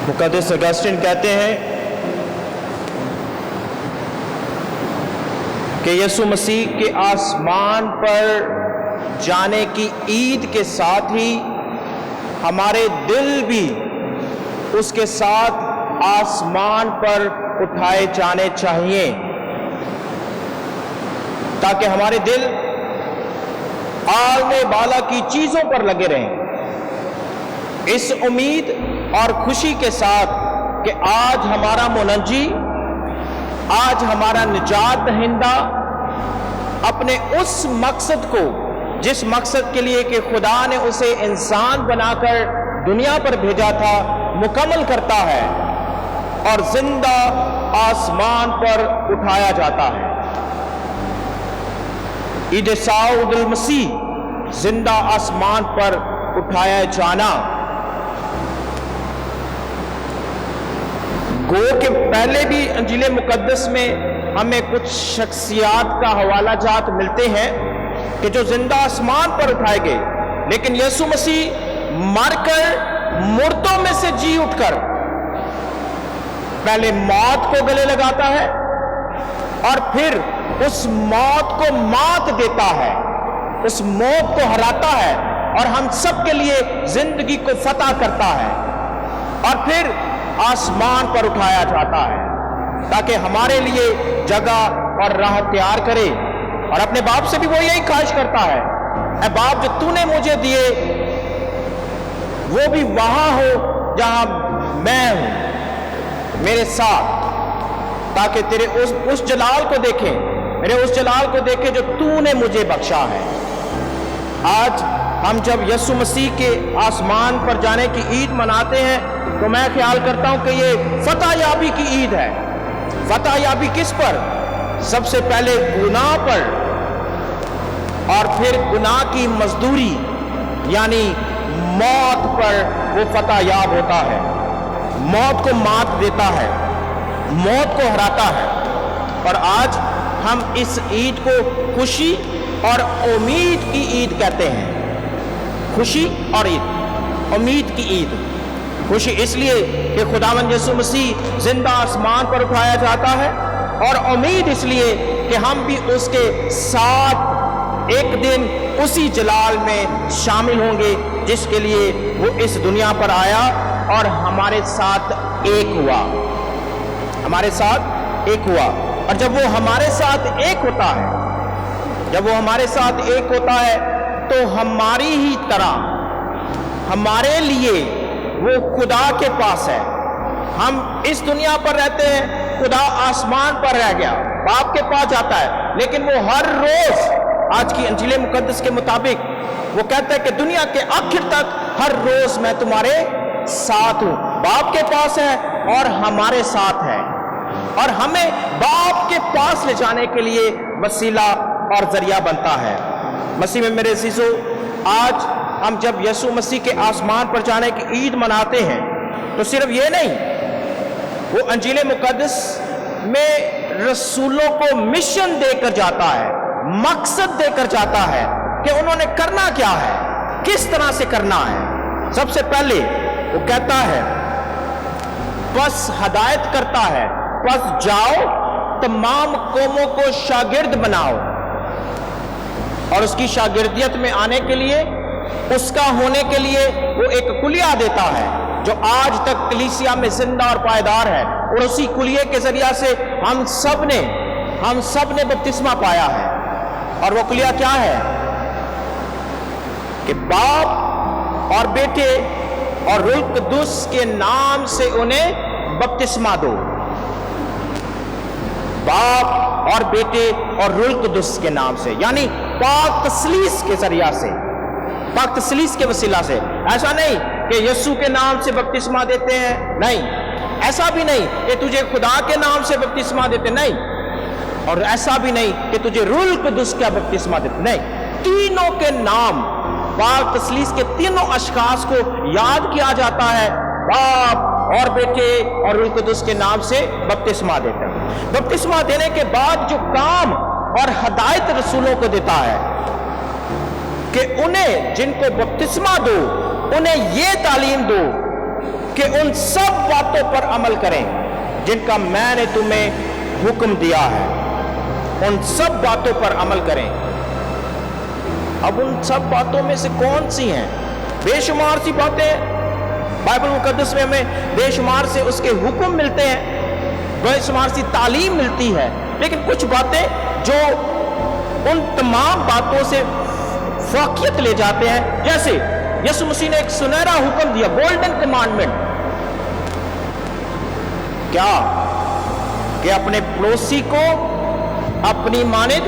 मुक़द्दस Augustine कहते हैं कि यीशु मसीह के आसमान पर जाने की ईद के साथ ही हमारे दिल भी उसके साथ आसमान पर उठाए जाने चाहिए, ताकि हमारे दिल आने वाला की चीजों पर लगे रहें, इस उम्मीद और खुशी के साथ कि आज हमारा मुनज्जी, आज हमारा निजात दहिंदा अपने उस मकसद को, जिस मकसद के लिए कि खुदा ने उसे इंसान बनाकर दुनिया पर भेजा था, मुकम्मल करता है और जिंदा आसमान पर उठाया जाता है। ईद साऊदुल मसीह, जिंदा आसमान पर उठाया जाना। गो के पहले भी अंजील मुकद्दस में हमें कुछ शख्सियात का हवाला जात मिलते हैं कि जो जिंदा आसमान पर उठाए गए, लेकिन यीशु मसीह मरकर मुर्दों में से जी उठकर पहले मौत को गले लगाता है और फिर उस मौत को मात देता है, उस मौत को हराता है और हम सब के लिए जिंदगी को फतह करता है और फिर आसमान पर उठाया जाता है ताकि हमारे लिए जगह और राह तैयार करे। और अपने बाप से भी वो यही ख्वाहिश करता है, ऐ बाप जो तूने मुझे दिए वो भी वहां हो जहां मैं हूं, मेरे साथ, ताकि तेरे उस जलाल को देखें, मेरे उस जलाल को देखें जो तूने मुझे बख्शा है। आज हम जब यीशु मसीह के आसमान पर जाने की ईद मनाते हैं तो मैं ख्याल करता हूं कि ये फतह याबी की ईद है। फतह याबी किस पर? सबसे पहले गुनाह पर और फिर गुनाह की मजदूरी यानी मौत पर वो फतह याब होता है, मौत को मात देता है, मौत को हराता है। और आज हम इस ईद को खुशी और उम्मीद की ईद कहते हैं। खुशी और ईद, उम्मीद की ईद। खुशी इसलिए कि खुदावंद यीशु मसीह जिंदा आसमान पर उठाया जाता है और उम्मीद इसलिए कि हम भी उसके साथ एक दिन उसी जलाल में शामिल होंगे जिसके लिए वो इस दुनिया पर आया और हमारे साथ एक हुआ, हमारे साथ एक हुआ। और जब वो हमारे साथ एक होता है, जब वो हमारे साथ एक होता है तो हमारी ही तरह हमारे लिए वो खुदा के पास है। हम इस दुनिया पर रहते हैं, खुदा आसमान पर रह गया, बाप के पास जाता है, लेकिन वो हर रोज, आज की अंजील मुकद्दस के मुताबिक वो कहता है कि दुनिया के आखिर तक हर रोज मैं तुम्हारे साथ हूं। बाप के पास है और हमारे साथ है और हमें बाप के पास ले जाने के लिए वसीला और जरिया बनता है। मसीह में मेरे अज़ीज़ों, आज हम जब यीशु मसीह के आसमान पर जाने की ईद मनाते हैं तो सिर्फ ये नहीं, वो अंजील मुकद्दस में रसूलों को मिशन देकर जाता है, मकसद देकर जाता है कि उन्होंने करना क्या है, किस तरह से करना है। सबसे पहले वो कहता है, बस हदायत करता है, बस जाओ तमाम कौमों को शागिर्द बनाओ। और उसकी शागिर्दियत में आने के लिए, उसका होने के लिए वो एक कुलिया देता है जो आज तक कलीसिया में जिंदा और पायदार है। और उसी कुलिये के जरिया से हम सब ने बपतिस्मा पाया है। और वो कुलिया क्या है कि बाप और बेटे और रूह कुद्दुस के नाम से उन्हें बपतिस्मा दो। बाप और बेटे और रूह कुद्दुस के नाम से, यानी पाक तस्लीस के जरिया से, पाक तस्लीस के वसीला से। ऐसा नहीं कि यीशु के नाम से बपतिस्मा देते हैं, नहीं। ऐसा भी नहीं कि तुझे खुदा के नाम से बपतिस्मा देते, नहीं। और ऐसा भी नहीं कि तुझे रूह कुद्दुस का बपतिस्मा देते, नहीं। तीनों के नाम, पाक तस्लीस के तीनों अशखास को याद किया जाता है, बाप और बेटे और रूह कुद्दुस के नाम से बपतिस्मा देते हैं। बपतिस्मा देने के बाद जो काम और हदायत रसूलों को देता है कि उन्हें, जिनको बपतिस्मा दो, उन्हें ये तालीम दो کہ ان سب باتوں پر عمل کریں جن کا میں نے تمہیں حکم دیا ہے. ان سب باتوں پر عمل کریں. اب ان سب باتوں میں سے کون سی ہیں؟ بے شمار سی باتیں ہیں. بائبل مقدس میں ہمیں بے شمار سے اس کے حکم ملتے ہیں, بے شمار سی تعلیم ملتی ہے, لیکن کچھ باتیں جو ان تمام باتوں سے فوقیت لے جاتے ہیں. جیسے یسوع مسیح نے ایک سنہرا حکم دیا, گولڈن کمانڈمنٹ. کیا؟ کہ اپنے پڑوسی کو اپنی مانند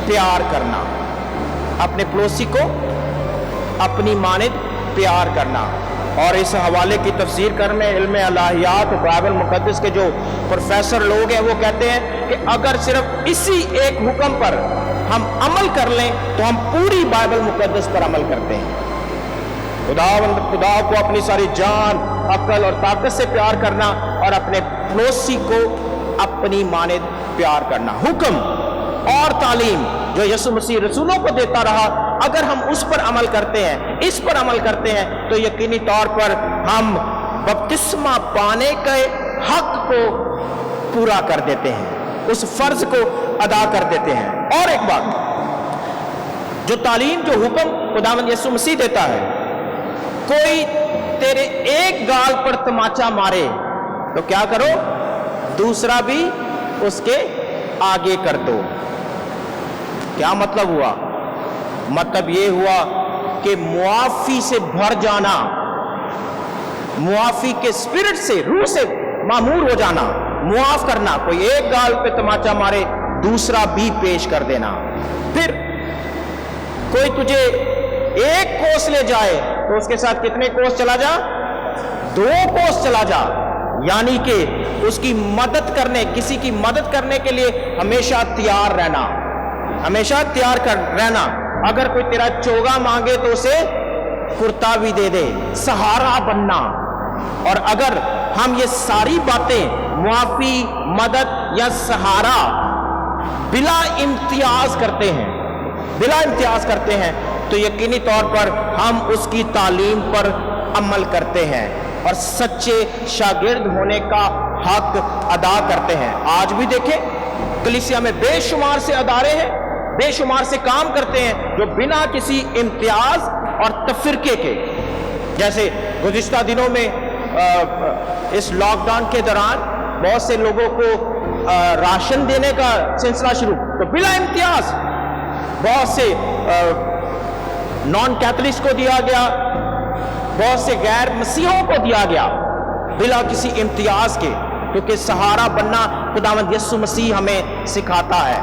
پیار کرنا. اپنے پڑوسی کو اپنی مانند پیار کرنا. اور اس حوالے کی تفسیر کرنے علم الہیات بائبل مقدس کے جو پروفیسر لوگ ہیں وہ کہتے ہیں کہ اگر صرف اسی ایک حکم پر ہم عمل کر لیں تو ہم پوری بائبل مقدس پر عمل کرتے ہیں. خدا کو اپنی ساری جان, عقل اور طاقت سے پیار کرنا اور اپنے پڑوسی کو اپنی مانند پیار کرنا. حکم اور تعلیم جو یسوع مسیح رسولوں کو دیتا رہا, اگر ہم اس پر عمل کرتے ہیں, اس پر عمل کرتے ہیں, تو یقینی طور پر ہم بپتسمہ پانے کے حق کو پورا کر دیتے ہیں, اس فرض کو ادا کر دیتے ہیں. اور ایک بات, جو تعلیم, جو حکم خداوند یسوع مسیح دیتا ہے, کوئی تیرے ایک گال پر تماچا مارے تو کیا کرو, دوسرا بھی اس کے آگے کر دو. کیا مطلب ہوا؟ مطلب یہ ہوا کہ معافی سے بھر جانا, معافی کے اسپرٹ سے, روح سے معمور ہو جانا, معاف کرنا. کوئی ایک گال پہ تماچا مارے دوسرا بھی پیش کر دینا. پھر کوئی تجھے ایک کوس لے جائے تو اس کے ساتھ کتنے کوس چلا جا؟ 2 کوس چلا جا. یعنی کہ اس کی مدد کرنے, کسی کی مدد کرنے کے لیے ہمیشہ تیار رہنا, ہمیشہ تیار رہنا. اگر کوئی تیرا چوگا مانگے تو اسے کرتا بھی دے دے. سہارا بننا. اور اگر ہم یہ ساری باتیں, معافی, مدد یا سہارا, بلا امتیاز کرتے ہیں, بلا امتیاز کرتے ہیں, تو یقینی طور پر ہم اس کی تعلیم پر عمل کرتے ہیں اور سچے شاگرد ہونے کا حق ادا کرتے ہیں. آج بھی دیکھیں کلیسیا میں بے شمار سے ادارے ہیں, بے شمار سے کام کرتے ہیں جو بنا کسی امتیاز اور تفرقے کے, جیسے گزشتہ دنوں میں اس لاک ڈاؤن کے دوران بہت سے لوگوں کو راشن دینے کا سلسلہ شروع, تو بلا امتیاز بہت سے نان کیتھلکس کو دیا گیا, بہت سے غیر مسیحوں کو دیا گیا, بلا کسی امتیاز کے, کیونکہ سہارا بننا خداوند یسوع مسیح ہمیں سکھاتا ہے.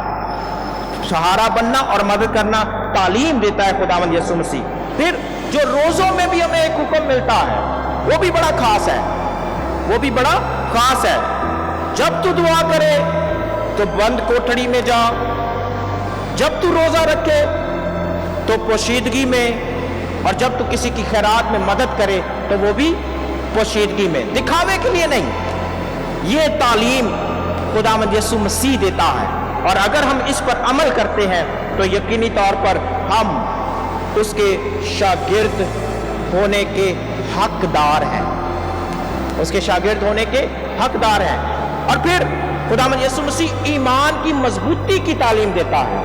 سہارا بننا اور مدد کرنا تعلیم دیتا ہے خداوند یسوع مسیح. پھر جو روزوں میں بھی ہمیں ایک حکم ملتا ہے وہ بھی بڑا خاص ہے, وہ بھی بڑا خاص ہے. جب تو دعا کرے تو بند کوٹھڑی میں جا, جب تو روزہ رکھے تو پوشیدگی میں, اور جب تو کسی کی خیرات میں مدد کرے تو وہ بھی پوشیدگی میں, دکھاوے کے لیے نہیں. یہ تعلیم خداوند یسوع مسیح دیتا ہے, اور اگر ہم اس پر عمل کرتے ہیں تو یقینی طور پر ہم اس کے شاگرد ہونے کے حقدار ہیں, اس کے شاگرد ہونے کے حقدار ہیں. اور پھر خداوند یسوع مسیح ایمان کی مضبوطی کی تعلیم دیتا ہے.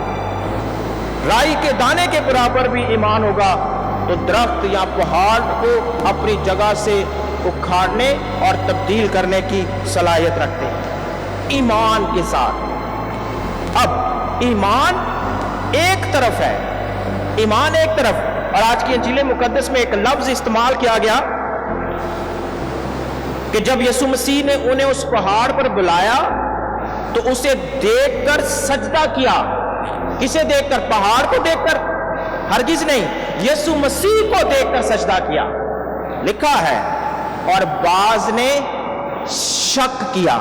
رائی کے دانے کے برابر بھی ایمان ہوگا تو درخت یا پہاڑ کو اپنی جگہ سے اکھاڑنے اور تبدیل کرنے کی صلاحیت رکھتے ہیں ایمان کے ساتھ. اب ایمان ایک طرف ہے, ایمان ایک طرف, اور آج کی انجیل مقدس میں ایک لفظ استعمال کیا گیا کہ جب یسوع مسیح نے انہیں اس پہاڑ پر بلایا تو اسے دیکھ کر سجدہ کیا. کسے دیکھ کر؟ پہاڑ کو دیکھ کر؟ ہرگز نہیں, یسوع مسیح کو دیکھ کر سجدہ کیا. لکھا ہے اور بعض نے شک کیا.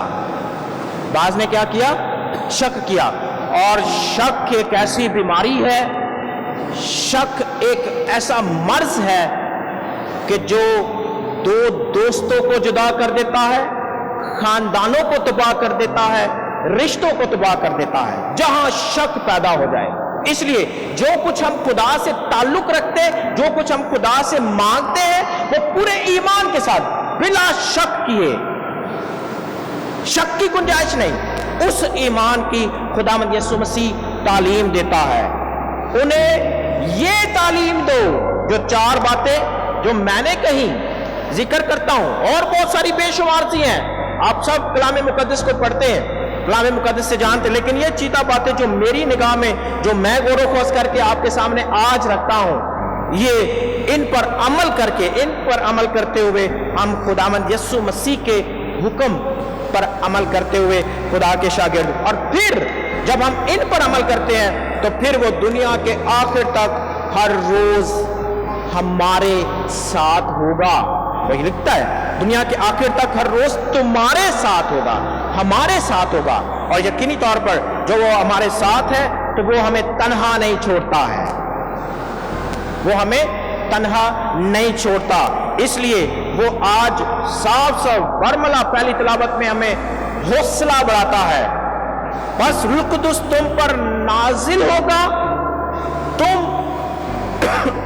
بعض نے کیا کیا؟ شک کیا. اور شک ایک ایسی بیماری ہے, شک ایک ایسا مرض ہے کہ جو 2 دوستوں کو جدا کر دیتا ہے, خاندانوں کو تباہ کر دیتا ہے, رشتوں کو تباہ کر دیتا ہے جہاں شک پیدا ہو جائے. اس لیے جو کچھ ہم خدا سے تعلق رکھتے ہیں, جو کچھ ہم خدا سے مانگتے ہیں, وہ پورے ایمان کے ساتھ बिला शक किए, शक की गुंजाइश नहीं, उस ईमान की खुदावंद यीशु मसीह तालीम देता है। उन्हें ये तालीम दो जो 4 बातें जो मैंने कही, जिक्र करता हूं, और बहुत सारी बेशुमार सी हैं। आप सब कलाम मुकद्दस को पढ़ते हैं, कलाम मुकद्दस से जानते हैं, लेकिन ये चीता बातें जो मेरी निगाह में, जो मैं गौर खोज करके आपके सामने आज रखता हूं, ये इन पर अमल करके, इन पर अमल करते हुए हम खुदावंद यीशु मसीह के हुक्म पर अमल करते हुए खुदा के शागिर्द, और फिर जब हम इन पर अमल करते हैं तो फिर वो दुनिया के आखिर तक हर रोज हमारे साथ होगा। वही लिखता है, दुनिया के आखिर तक हर रोज तुम्हारे साथ होगा, हमारे साथ होगा। और यकीनी तौर पर जो वो हमारे साथ है तो वो हमें तन्हा नहीं छोड़ता है, वो हमें तन्हा नहीं छोड़ता। इसलिए वो आज साफ बरमला पहली तिलावत में हमें हौसला बढ़ाता है, बस रुल कुदुस तुम पर नाजिल होगा, तुम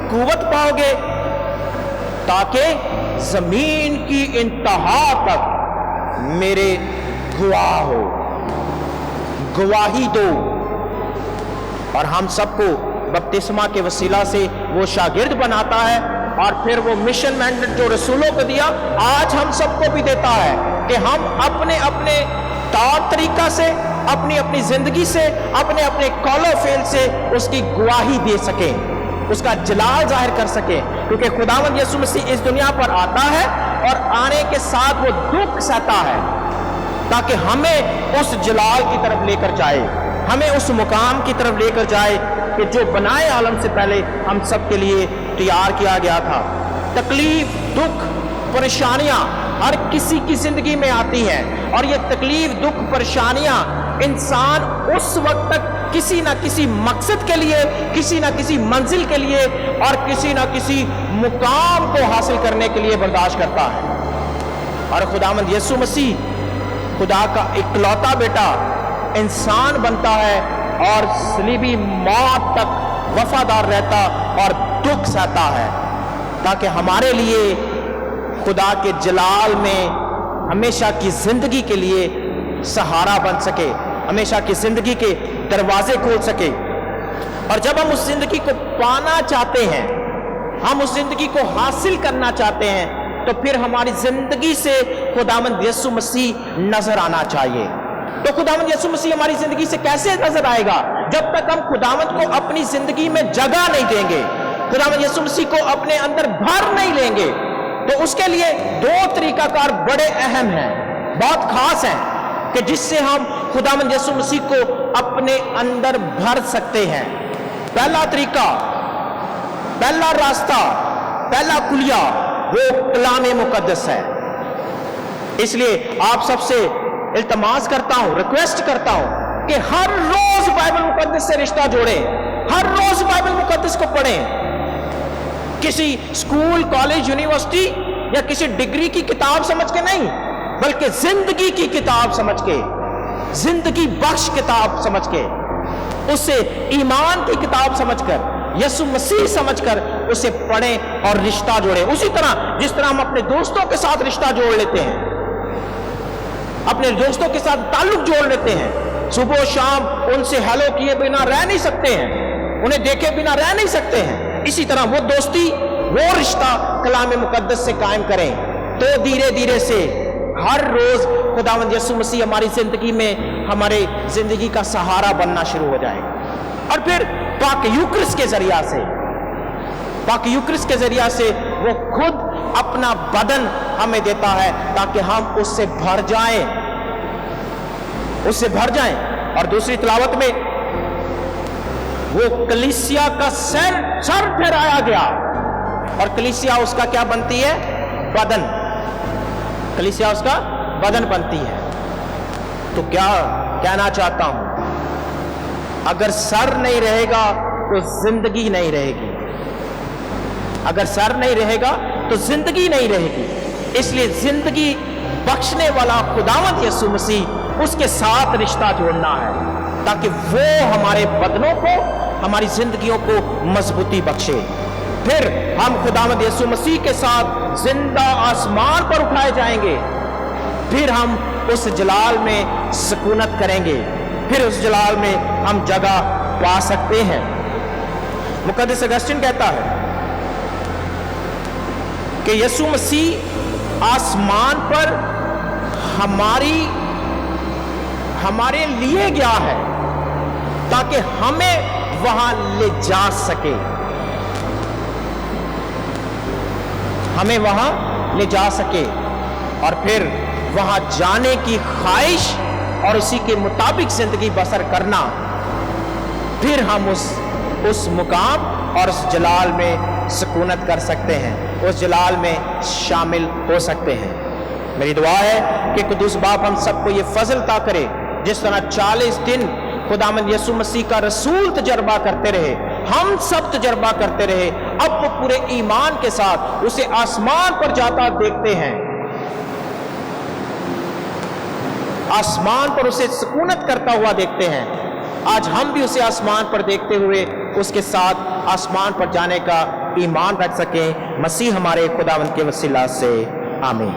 कुव्वत पाओगे ताकि जमीन की इंतहा तक मेरे गवाह हो, गवाही दो। और हम सबको बपतिस्मा के वसीला से वो शागिर्द बनाता है, और फिर वो मिशन मैंडेट जो रसूलों को दिया आज हम सबको भी देता है कि हम अपने अपने तौर तरीका से, अपनी अपनी जिंदगी से, अपने अपने कौलो फेल से उसकी गवाही दे सकें, उसका जलाल जाहिर कर सके। क्योंकि खुदावंद यीशु मसीह इस दुनिया पर आता है और आने के साथ वो दुख सहता है ताकि हमें उस जलाल की तरफ लेकर जाए, हमें उस मुकाम की तरफ लेकर जाए कि जो बनाए आलम से पहले हम सब के लिए तैयार किया गया था। तकलीफ, दुख, परेशानियां हर किसी की जिंदगी में आती हैं, और ये तकलीफ, दुख, परेशानियां इंसान उस वक्त तक किसी ना किसी मकसद के लिए, किसी ना किसी मंजिल के लिए और किसी ना किसी मुकाम को हासिल करने के लिए बर्दाश्त करता है। और खुदावंद यीशु मसीह खुदा का इकलौता बेटा इंसान बनता है और सलीबी मौत तक वफादार रहता और दुख सहता है ताकि हमारे लिए खुदा के जलाल में हमेशा की जिंदगी के लिए सहारा बन सके, हमेशा की जिंदगी के दरवाजे खोल सके। और जब हम उस जिंदगी को पाना चाहते हैं, हम उस जिंदगी को हासिल करना चाहते हैं, तो फिर हमारी जिंदगी से खुदावंद यीशु मसीह नजर आना चाहिए। तो खुदावंद यीशु मसीह हमारी जिंदगी से कैसे नजर आएगा? जब तक हम खुदावंद को अपनी जिंदगी में जगह नहीं देंगे, खुदावंद यीशु मसीह को अपने अंदर भर नहीं लेंगे। तो उसके लिए 2 तरीकाकार बड़े अहम हैं, बहुत खास हैं, कि जिससे हम खुदावंद यीशु मसीह को अपने अंदर भर सकते हैं। पहला तरीका, पहला रास्ता, पहला कुलिया वो कलाम मुकद्दस है। इसलिए आप सबसे इल्तमास करता हूं, रिक्वेस्ट करता हूं कि हर रोज बाइबल मुकद्दस से रिश्ता जोड़ें, हर रोज बाइबल मुकद्दस को पढ़ें। किसी स्कूल, कॉलेज, यूनिवर्सिटी या किसी डिग्री की किताब समझ के नहीं, बल्कि जिंदगी की किताब समझ के, जिंदगी बख्श किताब समझ के, उससे ईमान की किताब समझकर, यीशु मसीह समझकर उसे पढ़ें और रिश्ता जोड़ें। उसी तरह जिस तरह हम अपने दोस्तों के साथ रिश्ता जोड़ लेते हैं, अपने दोस्तों के साथ ताल्लुक जोड़ लेते हैं, सुबह शाम उनसे हेलो किए बिना रह नहीं सकते हैं, उन्हें देखे बिना रह नहीं सकते हैं। इसी तरह वो दोस्ती, वो रिश्ता कलाम मुकद्दस से कायम करें, तो धीरे धीरे से हर रोज खुदावंद यीशु मसीह हमारी जिंदगी में, हमारे जिंदगी का सहारा बनना शुरू हो जाएगा। और फिर पाक यूक्रिस्ट के जरिया से, पाक यूक्रिस्ट के जरिया से वो खुद अपना बदन हमें देता है ताकि हम उससे भर जाएं, उससे भर जाएं। और दूसरी तिलावत में वो कलीसिया का सर ठहराया गया, और कलीसिया उसका क्या बनती है? बदन। कलीसिया उसका बदन बनती है। तो क्या कहना चाहता हूं, अगर सर नहीं रहेगा तो जिंदगी नहीं रहेगी, अगर सर नहीं रहेगा तो जिंदगी नहीं रहेगी। इसलिए जिंदगी बख्शने वाला खुदावंद यीशु मसीह, उसके साथ रिश्ता जोड़ना है ताकि वो हमारे बदनों को, हमारी जिंदगियों को मजबूती बख्शे, फिर हम खुदावंद यीशु मसीह के साथ जिंदा आसमान पर उठाए जाएंगे। फिर हम उस जलाल में सुकूनत करेंगे, फिर उस जलाल में हम जगह पा सकते हैं। मुक़द्दस अगस्तिन कहता है कि यीशु मसीह आसमान पर हमारे लिए गया है ताकि हमें वहां ले जा सके, हमें वहां ले जा सके और फिर वहां जाने की ख्वाहिश और उसी के मुताबिक जिंदगी बसर करना। फिर हम उस मुकाम और उस जलाल में सुकूनत कर सकते हैं, उस जलाल में शामिल हो सकते हैं। मेरी दुआ है कि कुदूस बाप हम सबको ये फजल अता करे, जिस तरह 40 दिन खुदावंद यीशु मसीह का रसूल तजर्बा करते रहे, हम सब तजर्बा करते रहे, अब वो पूरे ईमान के साथ उसे आसमान पर जाता देखते हैं, आसमान पर उसे सुकूनत करता हुआ देखते हैं। आज हम भी उसे आसमान पर देखते हुए उसके साथ आसमान पर जाने का ईमान रख सकें। मसीह हमारे खुदावंद के वसीला से आमीन।